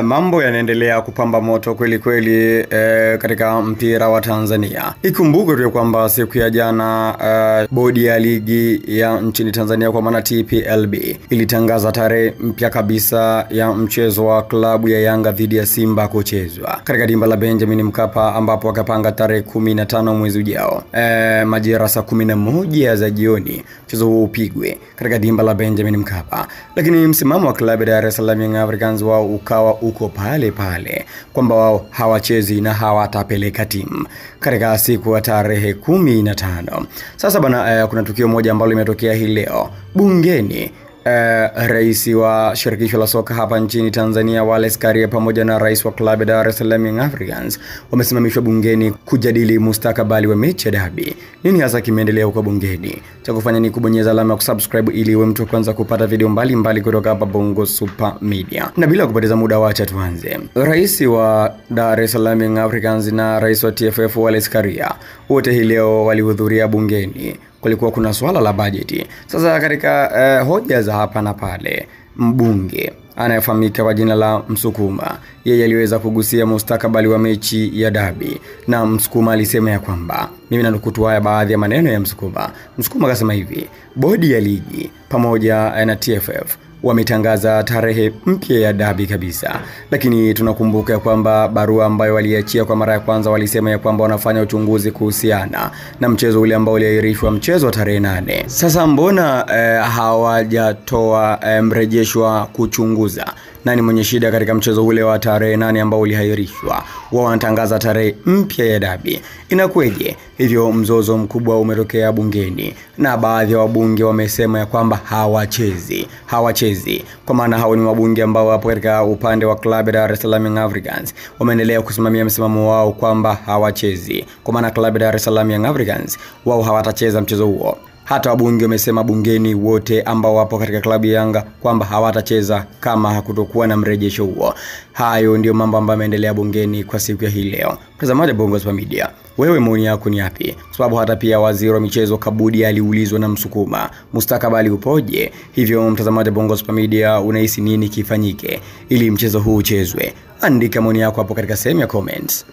Mambo yanaendelea kupamba moto kweli kweli katika mpira wa Tanzania. Ikumbuke tu kwamba siku ya jana bodi ya ligi ya nchini Tanzania kwa maana TPLB ilitangaza tarehe mpya kabisa ya mchezo wa klabu ya Yanga dhidi ya Simba kuchezwa katika dimba la Benjamin Mkapa, ambapo wakapanga tarehe 15 mwezi ujao majira saa 11 za jioni mchezo huo upigwe katika dimba la Benjamin Mkapa. Lakini msimamo wa klabu ya Dar es Salaam Young Africans wao ukawa uko pale pale kwamba wao hawachezi na hawatapeleka timu katika siku ya tarehe 15. Sasa bana, kuna tukio moja ambalo limetokea hii leo bungeni. Rais wa shirikisho la soka hapa nchini Tanzania Wallace Karia pamoja na rais wa klabu ya Dar es Salaam Young Africans wamesimamishwa bungeni kujadili mustakabali wa mechi ya derby. Nini hasa kimeendelea huko bungeni? Cha kufanya ni kubonyeza alama ya kusubscribe ili uwe mtu wa kwanza kupata video mbalimbali kutoka hapa Bongo Super Media. Na bila kupoteza muda, wacha tuanze. Rais wa Dar es Salaam Young Africans na rais wa TFF Wallace Karia wote hii leo walihudhuria bungeni. Kulikuwa kuna swala la bajeti. Sasa katika hoja za hapa na pale, mbunge anayefahamika kwa jina la Msukuma, yeye aliweza kugusia mustakabali wa mechi ya derby, na Msukuma alisema ya kwamba, mimi nanukuu haya baadhi ya maneno ya Msukuma. Msukuma akasema hivi: bodi ya ligi pamoja na TFF wametangaza tarehe mpya ya derby kabisa, lakini tunakumbuka kwamba barua ambayo waliachia kwa mara ya kwanza walisema ya kwamba wanafanya uchunguzi kuhusiana na mchezo ule ambao uliahirishwa, mchezo wa tarehe 8. Sasa mbona hawajatoa mrejesho wa kuchunguza nani mwenye shida katika mchezo ule wa tarehe 8 ambao uliahirishwa? Wao wanatangaza tarehe mpya ya derby. Inakweje? Hivyo mzozo mkubwa umetokea bungeni na baadhi ya wabunge wamesema ya kwamba hawachezi kwa maana hao ni wabunge ambao wapo katika upande wa klabu ya Dar es Salaam Young Africans. Wameendelea kusimamia msimamo wao kwamba hawachezi, kwa maana klabu ya Dar es Salaam Young Africans wao hawatacheza mchezo huo. Hata wabunge wamesema bungeni wote ambao wapo katika klabu ya Yanga kwamba hawatacheza kama hakutokuwa na mrejesho huo. Hayo ndio mambo ambayo yameendelea bungeni kwa siku ya hii leo. Mtazamaji wa Bongo Super Media, wewe maoni yako ni yapi? Kwa sababu hata pia waziri wa michezo Kabudi aliulizwa na Msukuma mustakabali upoje. Hivyo mtazamaji wa Bongo Super Media, unahisi nini kifanyike ili mchezo huu uchezwe? Andika maoni yako hapo katika sehemu ya comments.